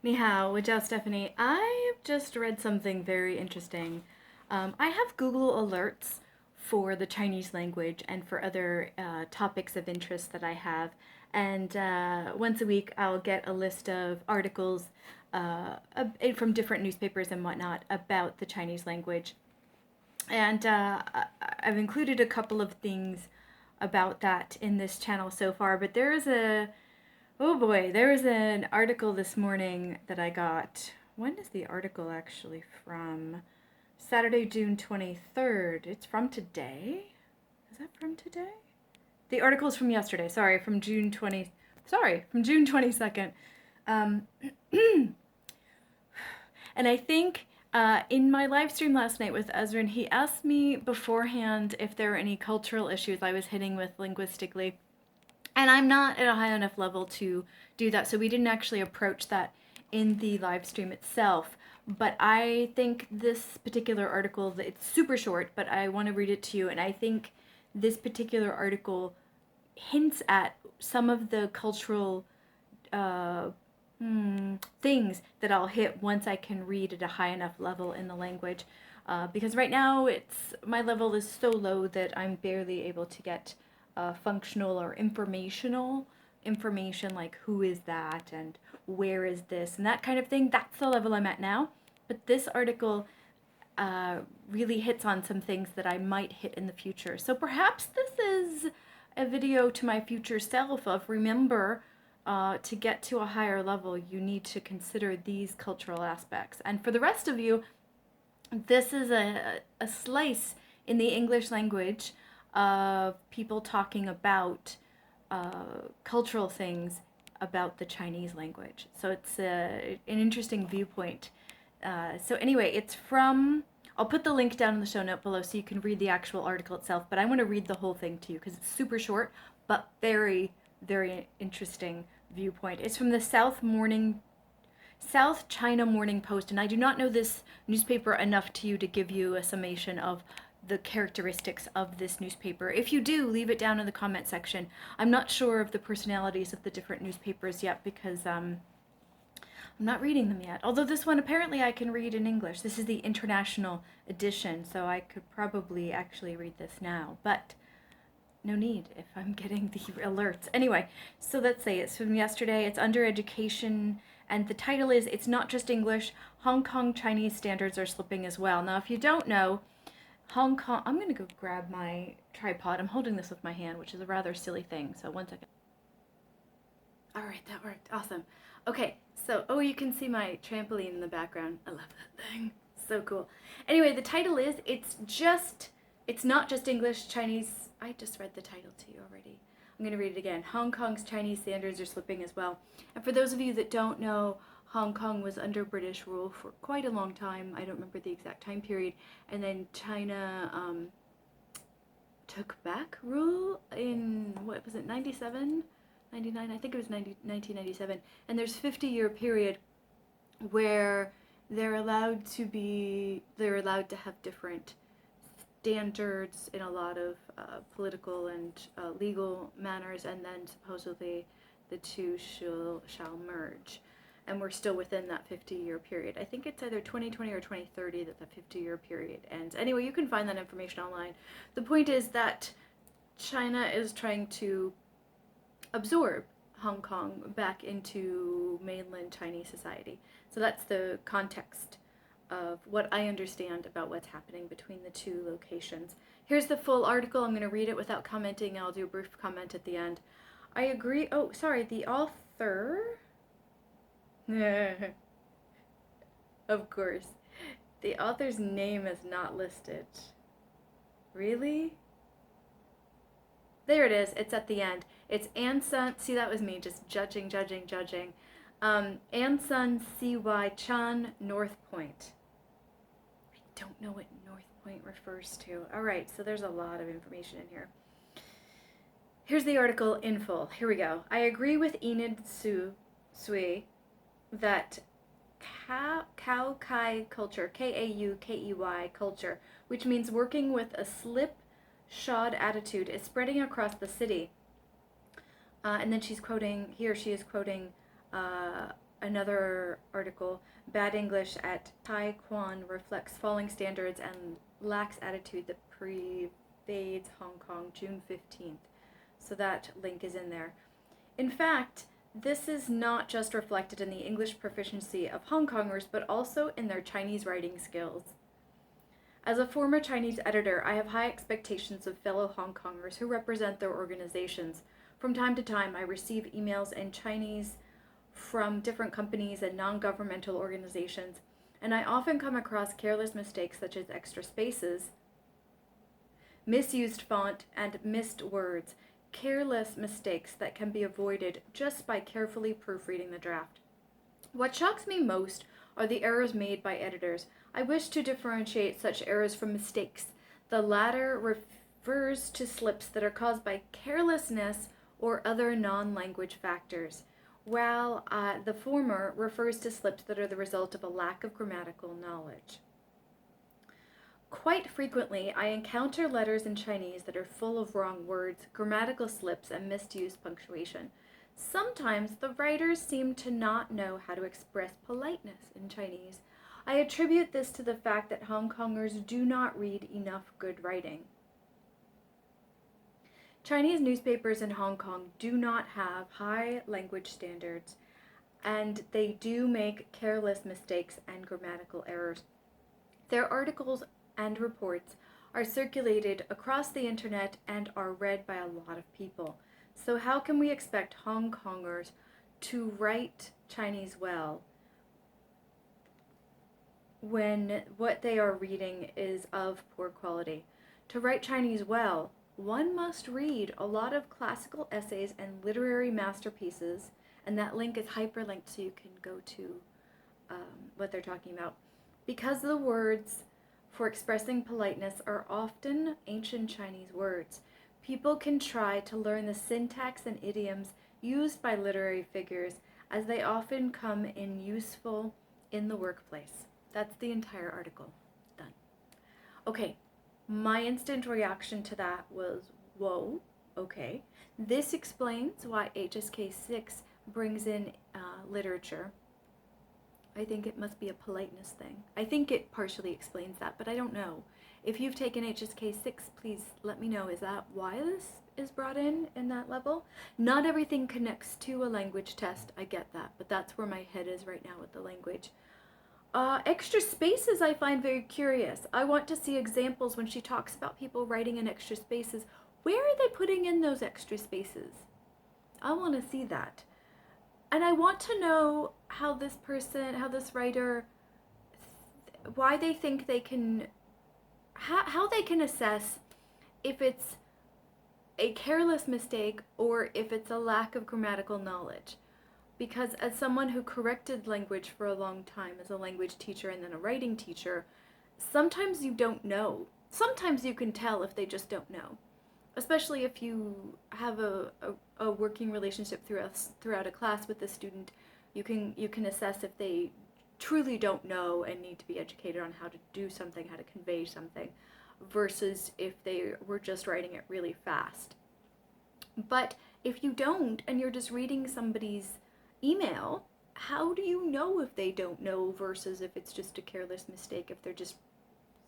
Ni hao, 我叫 Stephanie. I've just read something very interesting. I have Google Alerts for the Chinese language and for other topics of interest that I have. And once a week, I'll get a list of articles from different newspapers and whatnot about the Chinese language. And I've included a couple of things about that in this channel so far, but oh boy, there was an article this morning that I got. When is the article actually from? Saturday, June 23rd. It's from today? Is that from today? The article is from yesterday. Sorry, from June 20. Sorry, from June 22nd. Um, and I think in my live stream last night with Ezrin, he asked me beforehand if there were any cultural issues I was hitting with linguistically. And I'm not at a high enough level to do that, so we didn't actually approach that in the live stream itself. But I think this particular article, it's super short, but I want to read it to you, and I think this particular article hints at some of the cultural uh, things that I'll hit once I can read at a high enough level in the language. Because right now my level is so low that I'm barely able to get functional or informational information like who is that and where is this and that kind of thing. That's the level I'm at now. But this article really hits on some things that I might hit in the future. So perhaps this is a video to my future self of remember to get to a higher level, you need to consider these cultural aspects. And for the rest of you, this is a slice in the English language of people talking about cultural things about the Chinese language. So it's an interesting viewpoint. So anyway, it's from, I'll put the link down in the show note below so you can read the actual article itself, but I want to read the whole thing to you because it's super short, but very, very interesting viewpoint. It's from the South China Morning Post, and I do not know this newspaper enough to give you a summation of the characteristics of this newspaper. If you do, leave it down in the comment section. I'm not sure of the personalities of the different newspapers yet because I'm not reading them yet. Although this one apparently I can read in English. This is the international edition, so I could probably actually read this now. But no need if I'm getting the alerts. Anyway, so let's say it's from yesterday. It's under education, and the title is It's Not Just English, Hong Kong Chinese Standards Are Slipping as Well. Now, if you don't know, Hong Kong, I'm going to go grab my tripod. I'm holding this with my hand, which is a rather silly thing, so one second. All right, that worked. Awesome. Okay, so, oh, you can see my trampoline in the background. I love that thing. So cool. Anyway, the title is It's Not Just English, Chinese. I just read the title to you already. I'm going to read it again. Hong Kong's Chinese standards are slipping as well. And for those of you that don't know, Hong Kong was under British rule for quite a long time. I don't remember the exact time period. And then China took back rule in, what was it, 97? 99? I think it was 1997. And there's a 50-year period where they're allowed to have different standards in a lot of political and legal manners, and then supposedly the two shall merge. And we're still within that 50-year period. I think it's either 2020 or 2030 that the 50-year period ends. Anyway, you can find that information online. The point is that China is trying to absorb Hong Kong back into mainland Chinese society. So that's the context of what I understand about what's happening between the two locations. Here's the full article. I'm going to read it without commenting. I'll do a brief comment at the end. I agree. Oh, sorry. The author. Of course. The author's name is not listed. Really? There it is. It's at the end. It's Ansun. See, that was me just judging. Ansun C.Y. Chan, North Point. I don't know what North Point refers to. All right, so there's a lot of information in here. Here's the article in full. Here we go. I agree with Enid Sui that Kao Kai culture, Kaukey culture, which means working with a slipshod attitude, is spreading across the city. And then she is quoting another article, Bad English at Taekwondo reflects falling standards and lax attitude that pervades Hong Kong, June 15th. So that link is in there. In fact, this is not just reflected in the English proficiency of Hong Kongers, but also in their Chinese writing skills. As a former Chinese editor, I have high expectations of fellow Hong Kongers who represent their organizations. From time to time, I receive emails in Chinese from different companies and non-governmental organizations, and I often come across careless mistakes such as extra spaces, misused font, and missed words. Careless mistakes that can be avoided just by carefully proofreading the draft. What shocks me most are the errors made by editors. I wish to differentiate such errors from mistakes. The latter refers to slips that are caused by carelessness or other non-language factors, while the former refers to slips that are the result of a lack of grammatical knowledge. Quite frequently, I encounter letters in Chinese that are full of wrong words, grammatical slips, and misused punctuation. Sometimes the writers seem to not know how to express politeness in Chinese. I attribute this to the fact that Hong Kongers do not read enough good writing. Chinese newspapers in Hong Kong do not have high language standards, and they do make careless mistakes and grammatical errors. Their articles and reports are circulated across the internet and are read by a lot of people. So how can we expect Hong Kongers to write Chinese well when what they are reading is of poor quality? To write Chinese well, one must read a lot of classical essays and literary masterpieces, and that link is hyperlinked so you can go to what they're talking about. Because the words for expressing politeness are often ancient Chinese words, people can try to learn the syntax and idioms used by literary figures, as they often come in useful in the workplace. That's the entire article. Done. Okay, my instant reaction to that was, whoa, okay. This explains why HSK 6 brings in literature. I think it must be a politeness thing. I think it partially explains that, but I don't know. If you've taken HSK 6, please let me know. Is that why this is brought in that level? Not everything connects to a language test. I get that, but that's where my head is right now with the language. Extra spaces I find very curious. I want to see examples when she talks about people writing in extra spaces. Where are they putting in those extra spaces? I want to see that. And I want to know how this writer, why they think they can, how they can assess if it's a careless mistake or if it's a lack of grammatical knowledge. Because as someone who corrected language for a long time as a language teacher and then a writing teacher, sometimes you don't know. Sometimes you can tell if they just don't know. Especially if you have a working relationship throughout a class with a student, you can assess if they truly don't know and need to be educated on how to do something, how to convey something, versus if they were just writing it really fast. But if you don't and you're just reading somebody's email, how do you know if they don't know versus if it's just a careless mistake, if they're just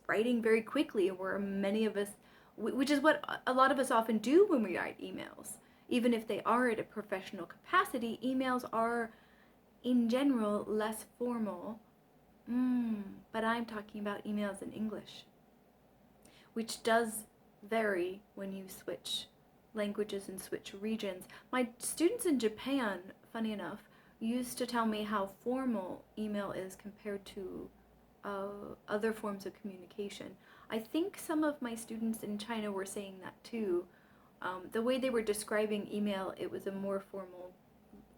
writing very quickly, where many of us, which is what a lot of us often do when we write emails. Even if they are at a professional capacity, emails are, in general, less formal. But I'm talking about emails in English, which does vary when you switch languages and switch regions. My students in Japan, funny enough, used to tell me how formal email is compared to other forms of communication. I think some of my students in China were saying that too. The way they were describing email, it was a more formal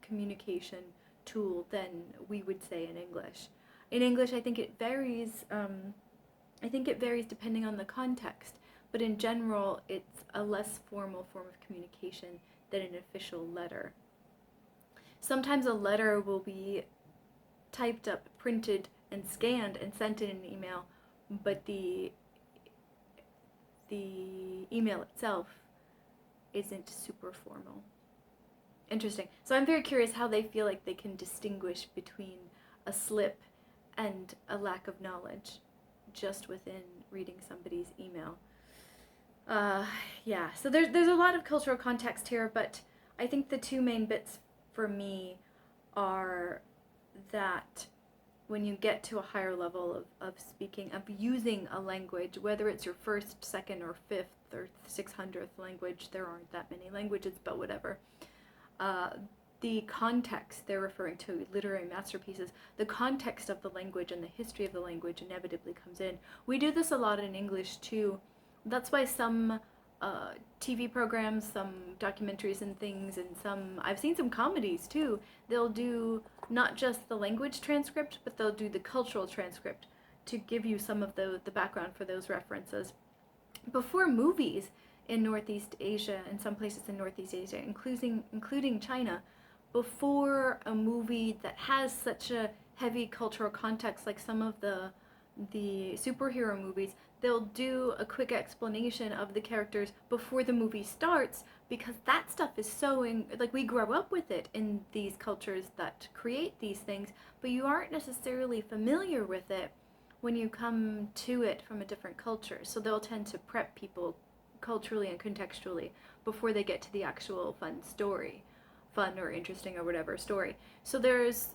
communication tool than we would say in English. In English, I think it varies. I think it varies depending on the context, but in general, it's a less formal form of communication than an official letter. Sometimes a letter will be typed up, printed, and scanned and sent in an email, but the email itself isn't super formal. Interesting. So I'm very curious how they feel like they can distinguish between a slip and a lack of knowledge just within reading somebody's email. Uh, yeah, so there's a lot of cultural context here, but I think the two main bits for me are that when you get to a higher level of speaking, of using a language, whether it's your first, second, or fifth, or 600th language, there aren't that many languages, but whatever. Uh, the context they're referring to, literary masterpieces, the context of the language and the history of the language inevitably comes in. We do this a lot in English too. That's why some TV programs, some documentaries and things, and I've seen some comedies too, they'll do not just the language transcript, but they'll do the cultural transcript to give you some of the background for those references. Before movies in Northeast Asia, and some places in Northeast Asia, including China, before a movie that has such a heavy cultural context, like some of the superhero movies, they'll do a quick explanation of the characters before the movie starts, because that stuff is so like, we grow up with it in these cultures that create these things, but you aren't necessarily familiar with it when you come to it from a different culture. So they'll tend to prep people culturally and contextually before they get to the actual fun or interesting or whatever story. So there's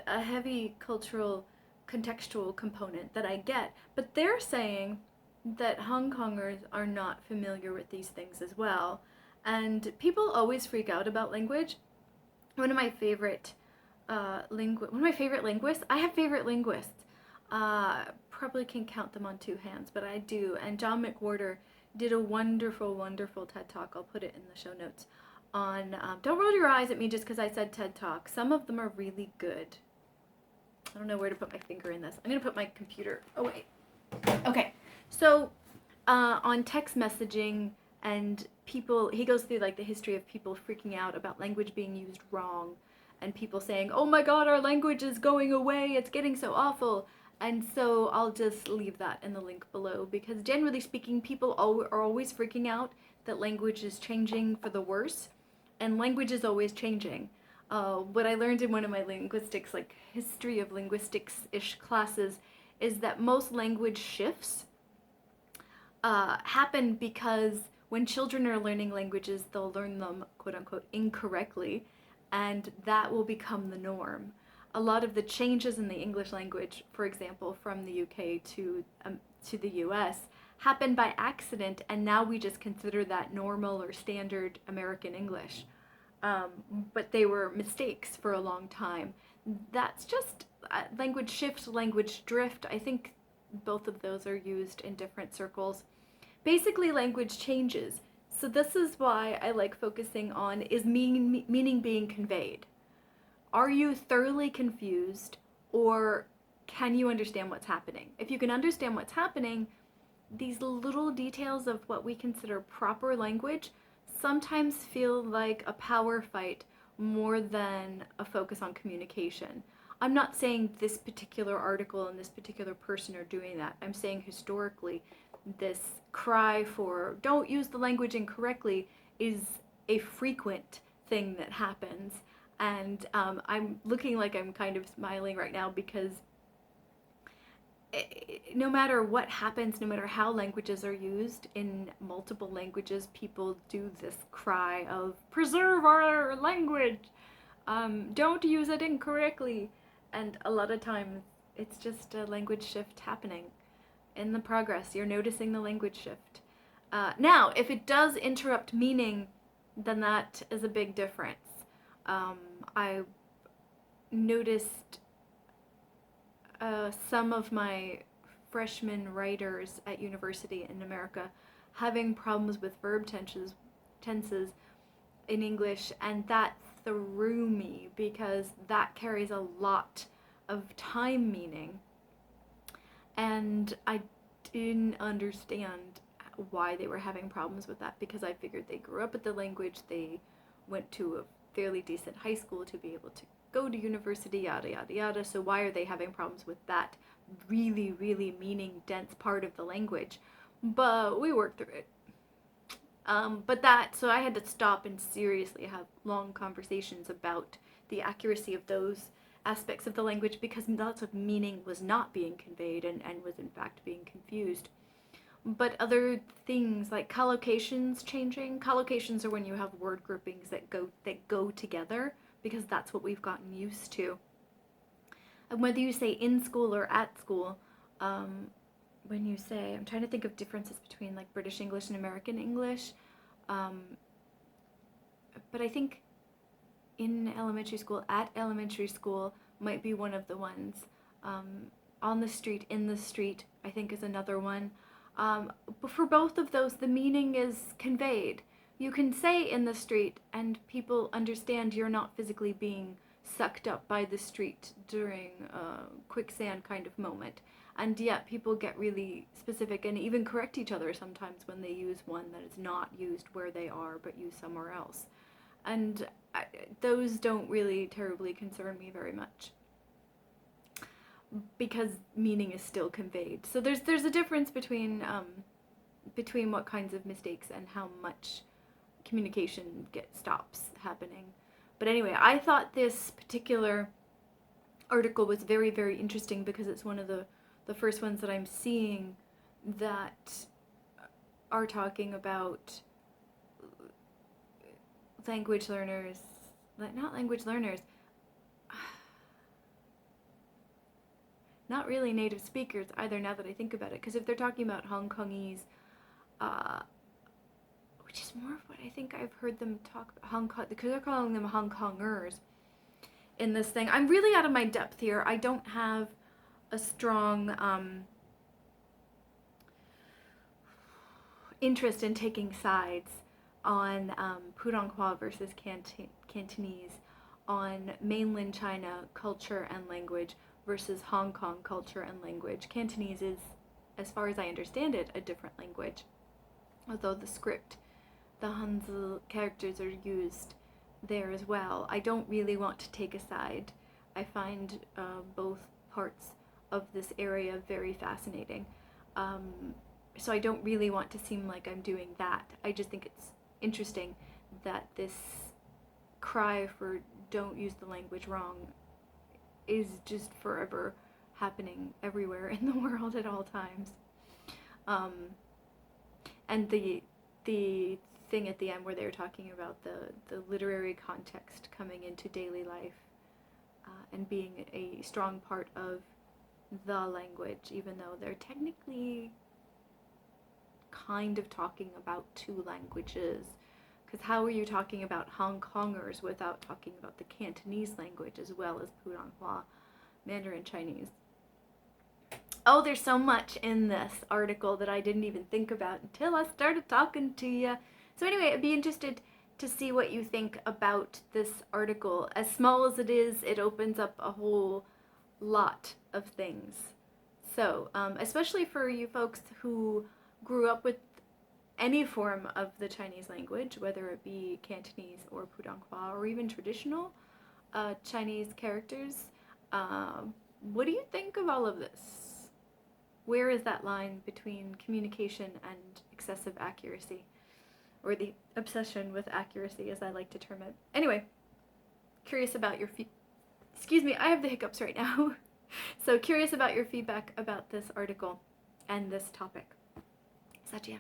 a heavy cultural contextual component that I get, but they're saying that Hong Kongers are not familiar with these things as well. And people always freak out about language. One of my favorite linguists, I have favorite linguists, probably can count them on two hands, but I do. And John McWhorter did a wonderful, wonderful TED Talk. I'll put it in the show notes on, don't roll your eyes at me just because I said TED Talk. Some of them are really good. I don't know where to put my finger in this. I'm going to put my computer away. Okay, so on text messaging and people, he goes through like the history of people freaking out about language being used wrong, and people saying, oh my god, our language is going away, it's getting so awful. And so I'll just leave that in the link below, because generally speaking, people are always freaking out that language is changing for the worse, and language is always changing. What I learned in one of my linguistics, like history of linguistics-ish classes, is that most language shifts happen because when children are learning languages, they'll learn them, quote unquote, incorrectly, and that will become the norm. A lot of the changes in the English language, for example, from the UK to the US, happened by accident, and now we just consider that normal or standard American English. But they were mistakes for a long time. That's just language shift, language drift. I think both of those are used in different circles. Basically, language changes. So this is why I like focusing on, is meaning being conveyed? Are you thoroughly confused, or can you understand what's happening? If you can understand what's happening, these little details of what we consider proper language sometimes feel like a power fight more than a focus on communication. I'm not saying this particular article and this particular person are doing that. I'm saying historically, this cry for don't use the language incorrectly is a frequent thing that happens. And I'm looking like I'm kind of smiling right now because no matter what happens, no matter how languages are used, in multiple languages, people do this cry of preserve our language, don't use it incorrectly. And a lot of times it's just a language shift happening in the progress. You're noticing the language shift. Now, if it does interrupt meaning, then that is a big difference. I noticed some of my freshman writers at university in America having problems with verb tenses in English, and that threw me because that carries a lot of time meaning, and I didn't understand why they were having problems with that, because I figured they grew up with the language, they went to a fairly decent high school to be able to go to university, yada yada yada, so why are they having problems with that really, really meaning dense part of the language? But we worked through it. So I had to stop and seriously have long conversations about the accuracy of those aspects of the language, because lots of meaning was not being conveyed and was in fact being confused. But other things like collocations changing. Collocations are when you have word groupings that go together, because that's what we've gotten used to. And whether you say in school or at school, when you say, I'm trying to think of differences between like British English and American English, but I think in elementary school, at elementary school might be one of the ones. On the street, in the street, I think is another one. But for both of those, the meaning is conveyed. You can say in the street, and people understand you're not physically being sucked up by the street during a quicksand kind of moment. And yet people get really specific and even correct each other sometimes when they use one that is not used where they are but used somewhere else. And those don't really terribly concern me very much, because meaning is still conveyed. So there's a difference between what kinds of mistakes and how much communication stops happening. But anyway, I thought this particular article was very, very interesting because it's one of the first ones that I'm seeing that are talking about language learners, not language learners, not really native speakers either, now that I think about it, because if they're talking about Hong Kongese, which is more of what I think I've heard them talk about, Hong Kong, because they're calling them Hong Kongers in this thing. I'm really out of my depth here. I don't have a strong interest in taking sides on Putonghua versus Cantonese, on mainland China culture and language versus Hong Kong culture and language. Cantonese is, as far as I understand it, a different language, although the script, the Hanzi characters are used there as well. I don't really want to take a side. I find both parts of this area very fascinating. So I don't really want to seem like I'm doing that. I just think it's interesting that this cry for don't use the language wrong is just forever happening everywhere in the world at all times. And the thing at the end where they were talking about the literary context coming into daily life and being a strong part of the language, even though they're technically kind of talking about two languages. Because how are you talking about Hong Kongers without talking about the Cantonese language as well as Putonghua, Mandarin Chinese? Oh, there's so much in this article that I didn't even think about until I started talking to you. So anyway, I'd be interested to see what you think about this article. As small as it is, it opens up a whole lot of things. So, especially for you folks who grew up with any form of the Chinese language, whether it be Cantonese or Putonghua or even traditional Chinese characters, what do you think of all of this? Where is that line between communication and excessive accuracy? Or the obsession with accuracy, as I like to term it. Anyway, curious about your excuse me, I have the hiccups right now. So curious about your feedback about this article and this topic. Satyam.